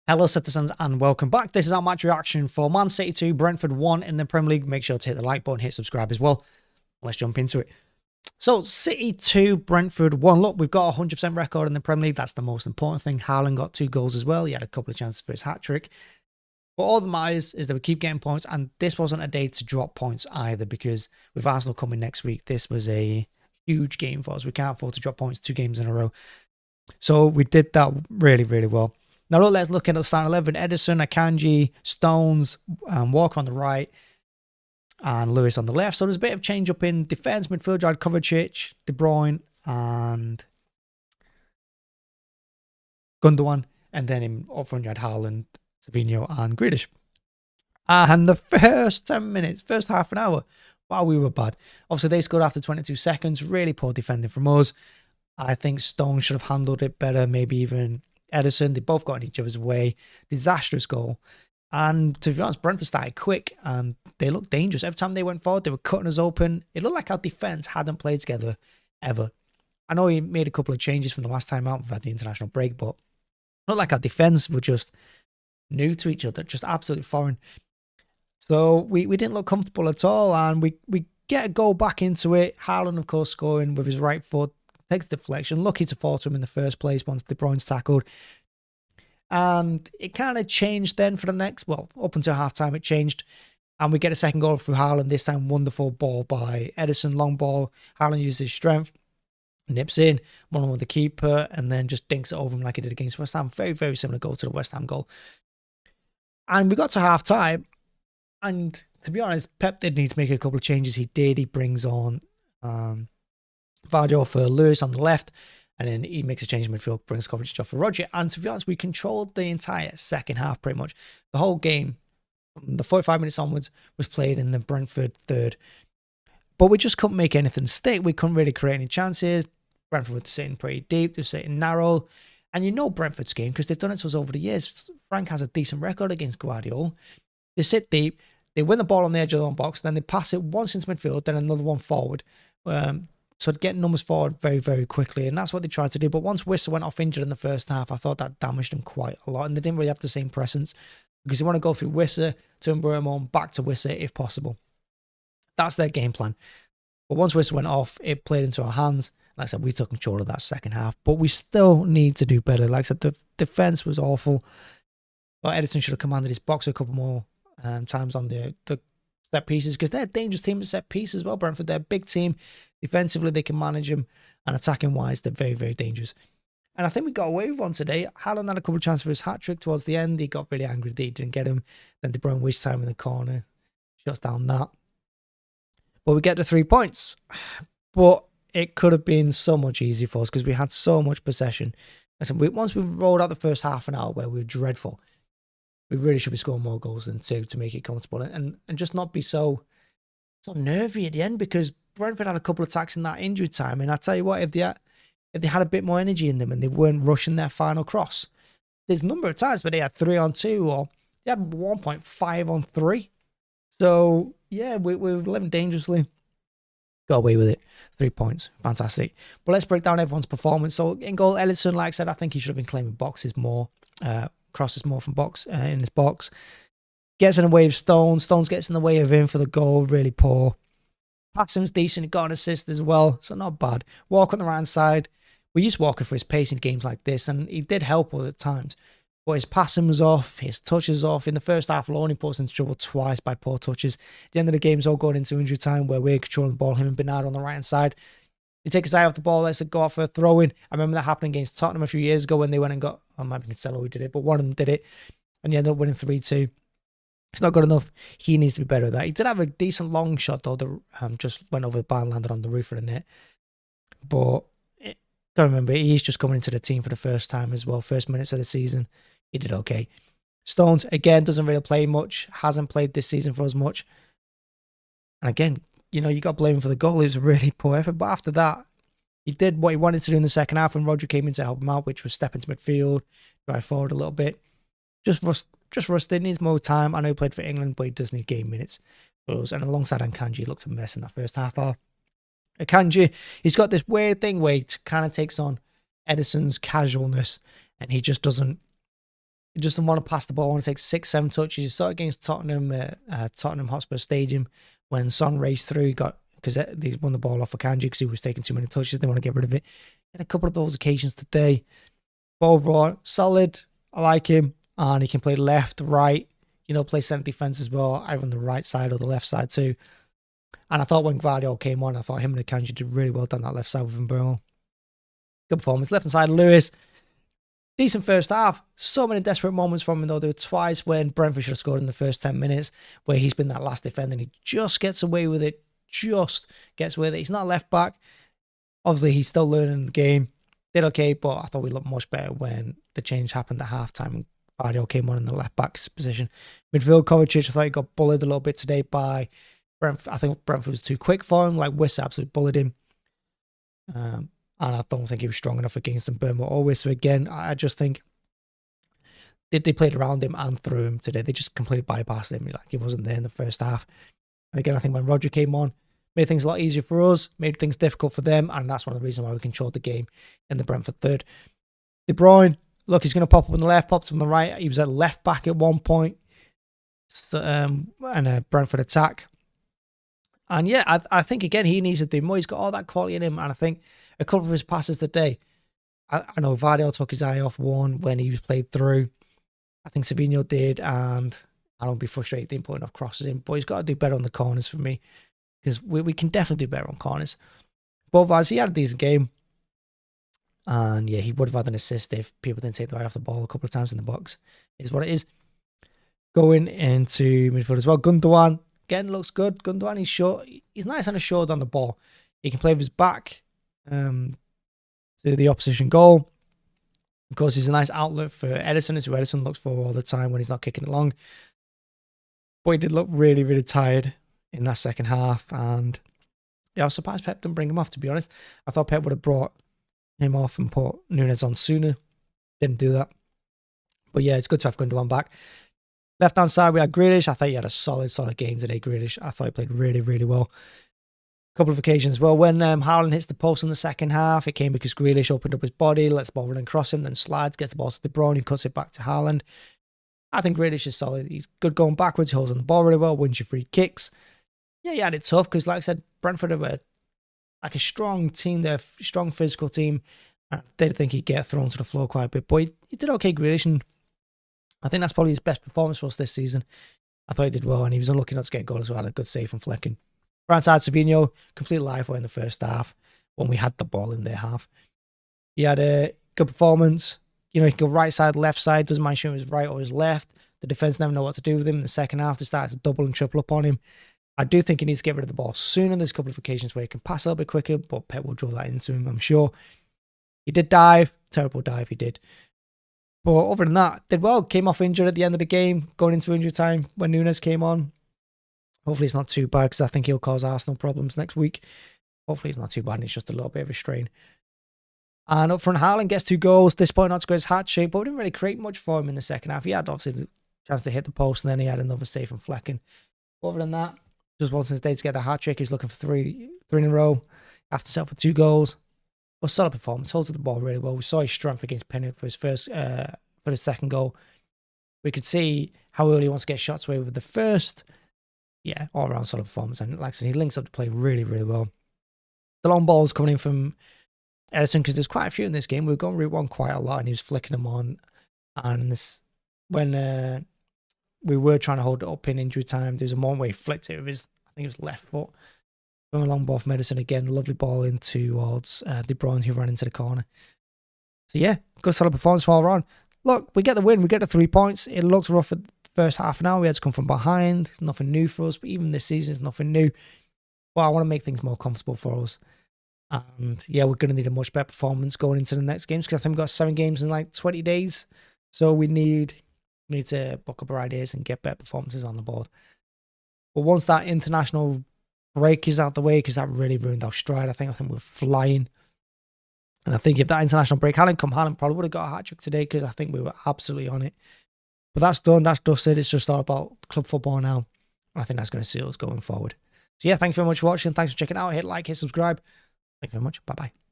Hello citizens and welcome back. This is our match reaction for Man City 2, Brentford 1 in the Premier League. Make sure to hit the like button, hit subscribe as well. Let's jump into it. So City 2, Brentford 1. Look, we've got a 100% record in the Premier League. That's the most important thing. Haaland got 2 goals as well. He had a couple of chances for his hat-trick. But all that matters is that we keep getting points, and this wasn't a day to drop points either, because with Arsenal coming next week, this was a huge game for us. We can't afford to drop points 2 games in a row. So we did that really, really well. Now, let's look at the starting 11. Ederson, Akanji, Stones, Walker on the right, and Lewis on the left. So there's a bit of change up in defence. Midfield, you had Kovacic, De Bruyne, and Gundogan. And then in up front, you had Haaland, Savinho, and Grealish. And the first 10 minutes, first half an hour, wow, we were bad. Obviously, they scored after 22 seconds. Really poor defending from us. I think Stones should have handled it better, maybe even Ederson. They both got in each other's way. Disastrous goal. And to be honest, Brentford started quick and they looked dangerous. Every time they went forward, they were cutting us open. It looked like our defence hadn't played together ever. I know he made a couple of changes from the last time out. We've had the international break, but it looked like our defence were just new to each other, just absolutely foreign. So we didn't look comfortable at all, and we get a goal back into it. Haaland, of course, scoring with his right foot. Takes deflection, lucky to fall to him in the first place once De Bruyne's tackled. And it kind of changed then for the next, well, up until half-time it changed. And we get a second goal through Haaland, this time wonderful ball by Ederson, long ball. Haaland uses his strength, nips in, one-on-one with the keeper, and then just dinks it over him like he did against West Ham. Very, very similar goal to the West Ham goal. And we got to half-time, and to be honest, Pep did need to make a couple of changes. He did. He brings on Vardy for Lewis on the left, and then he makes a change in midfield, brings Kovacic off for Roger. And to be honest, we controlled the entire second half pretty much. The whole game, from the 45 minutes onwards, was played in the Brentford third. But we just couldn't make anything stick. We couldn't really create any chances. Brentford were sitting pretty deep, they were sitting narrow. And you know Brentford's game because they've done it to us over the years. Frank has a decent record against Guardiola. They sit deep, they win the ball on the edge of their own box, then they pass it once into midfield, then another one forward. So getting numbers forward very, very quickly. And that's what they tried to do. But once Wissa went off injured in the first half, I thought that damaged them quite a lot. And they didn't really have the same presence because they want to go through Wissa, turn Burma back to Wissa if possible. That's their game plan. But once Wissa went off, it played into our hands. Like I said, we took control of that second half. But we still need to do better. Like I said, the defence was awful. But Ederson should have commanded his box a couple more times on the set pieces, because they're a dangerous team at set pieces as well. Brentford, they're a big team. Defensively, they can manage them, and attacking wise, they're very, very dangerous. And I think we got away with one today. Haaland had a couple of chances for his hat-trick towards the end. He got really angry that he didn't get him. Then De Bruyne wastes time in the corner, shuts down that. But we get the 3 points. But it could have been so much easier for us because we had so much possession. Listen, once we rolled out the first half an hour where we were dreadful, we really should be scoring more goals than 2 to make it comfortable, and just not be so nervy at the end, because Brentford had a couple of attacks in that injury time. And I tell you what, if they had a bit more energy in them and they weren't rushing their final cross, there's a number of times where they had 3 on 2 or they had 1.5 on 3. So yeah, we were living dangerously. Got away with it. 3 points. Fantastic. But let's break down everyone's performance. So in goal, Ederson, like I said, I think he should have been claiming boxes more, crosses more from box in his box. Gets in the way of Stones. Stones gets in the way of him for the goal. Really poor. Passing's decent. He got an assist as well, so not bad. Walker on the right side. We used Walker for his pace in games like this, and he did help us at times. But his passing was off. His touch was off. In the first half alone, he put us into trouble twice by poor touches. At the end of the game, it's all going into injury time where we're controlling the ball. Him and Bernard on the right hand side. He takes his eye off the ball, lets it go out for a throw-in. I remember that happening against Tottenham a few years ago when they went and got, oh, might be Cancelo who did it, but one of them did it, and he ended up winning 3-2. It's not good enough. He needs to be better at that. He did have a decent long shot, though, that just went over the bar and landed on the roof of the net. But gotta remember, he's just coming into the team for the first time as well. First minutes of the season, he did okay. Stones, again, doesn't really play much. Hasn't played this season for us much. And again, you know, you got to blame him for the goal. It was a really poor effort. But after that, he did what he wanted to do in the second half when Roger came in to help him out, which was step into midfield, drive forward a little bit. Just rusted, needs more time. I know he played for England, but he does need game minutes. And alongside Akanji, he looked a mess in that first half hour. Akanji, he's got this weird thing where he kind of takes on Ederson's casualness, and he just doesn't He just doesn't want to pass the ball. Want to take 6-7 touches. You saw it against Tottenham, Tottenham Hotspur Stadium when Son raced through. He got, because they won the ball off of Kanji because he was taking too many touches. They want to get rid of it. Had a couple of those occasions today. But overall, solid. I like him. And he can play left, right, play centre defence as well, either on the right side or the left side too. And I thought when Gvardiol came on, I thought him and Kanji did really well down that left side with Mbeumo. Good performance. Left hand side, Lewis. Decent first half. So many desperate moments from him, though. There were twice when Brentford should have scored in the first 10 minutes, where he's been that last defender and he just gets away with it. Just gets away with it. He's not left back. Obviously, he's still learning the game. Did okay, but I thought we looked much better when the change happened at halftime and Gvardiol came on in the left back's position. Midfield, Kovacic, I thought he got bullied a little bit today by Brentford. I think Brentford was too quick for him. Like, Wiss absolutely bullied him. And I don't think he was strong enough against Mbeumo or Wiss. So again, I just think they played around him and through him today. They just completely bypassed him. Like, he wasn't there in the first half. And again, I think when Roger came on, made things a lot easier for us, made things difficult for them, and that's one of the reasons why we controlled the game in the Brentford third. De Bruyne, look, he's going to pop up on the left, pops up on the right. He was at left back at one point, and a Brentford attack. And yeah, I think, again, he needs to do more. He's got all that quality in him, and I think a couple of his passes today, I know Gvardiol took his eye off one when he was played through. I think Savinho did, and I don't be frustrated he didn't put enough crosses in, but he's got to do better on the corners for me, because we can definitely do better on corners. But otherwise, he had a decent game. And yeah, he would have had an assist if people didn't take the eye off the ball a couple of times in the box. Is what it is. Going into midfield as well. Gundogan, again, looks good. Gundogan, he's short. He's nice and assured on the ball. He can play with his back to the opposition goal. Of course, he's a nice outlet for Ederson. It's who Ederson looks for all the time when he's not kicking it long. But he did look really, really tired in that second half. And yeah, I was surprised Pep didn't bring him off, to be honest. I thought Pep would have brought him off and put Núñez on sooner. Didn't do that. But yeah, it's good to have Gundogan back. Left hand side, we had Grealish. I thought he had a solid game today, Grealish. I thought he played really, really well. A couple of occasions. Well, when Haaland hits the post in the second half, it came because Grealish opened up his body, lets the ball run and cross him, then slides, gets the ball to De Bruyne, he cuts it back to Haaland. I think Grealish is solid. He's good going backwards, he holds on the ball really well, wins your free kicks. Yeah, he had it tough because, like I said, Brentford are like a strong team. They're a strong physical team. I did think he'd get thrown to the floor quite a bit, but he did okay, Grealish, and I think that's probably his best performance for us this season. I thought he did well, and he was unlucky not to get a goal as well. Had a good save from Flecken. Right side, Savinho, complete lively in the first half when we had the ball in their half. He had a good performance. He can go right side, left side, doesn't mind shooting his right or his left. The defence never know what to do with him. In the second half, they started to double and triple up on him. I do think he needs to get rid of the ball sooner. There's a couple of occasions where he can pass a little bit quicker, but Pep will draw that into him, I'm sure. He did dive. Terrible dive he did. But other than that, did well. Came off injured at the end of the game, going into injury time when Núñez came on. Hopefully it's not too bad, because I think he'll cause Arsenal problems next week. Hopefully it's not too bad and it's just a little bit of a strain. And up front, Haaland gets 2 goals. Disappointed not to go his hat-trick, but we didn't really create much for him in the second half. He had obviously the chance to hit the post, and then he had another save from Flecken. Other than that, just wasn't his day to get the hat-trick. He was looking for three in a row after settle for 2 goals. But solid performance, holds the ball really well. We saw his strength against Pinnock for his second goal. We could see how early he wants to get shots away with the first. Yeah, all around solid performance. And like I said, he links up the play really, really well. The long balls coming in from Ederson, because there's quite a few in this game. We were going Route 1 quite a lot, and he was flicking them on. And when we were trying to hold it up in injury time, there was a moment where he flicked it with his, I think it was left foot. From a long ball from Ederson again, lovely ball in towards De Bruyne, who ran into the corner. So yeah, good solid performance all around. Look, we get the win, we get the 3 points. It looked rough at the first half an hour. We had to come from behind. It's nothing new for us, but even this season, it's nothing new. Well, I want to make things more comfortable for us. And yeah, we're going to need a much better performance going into the next games, because I think we've got 7 games in like 20 days. So we need to buck up our ideas and get better performances on the board. But once that international break is out the way, because that really ruined our stride. I think we're flying. And I think if that international break hadn't come, Haaland probably would have got a hat-trick today, because I think we were absolutely on it. But that's done. That's dusted. It's just all about club football now. And I think that's going to see us going forward. So yeah, thank you very much for watching. Thanks for checking it out. Hit like, hit subscribe. Thank you very much. Bye-bye.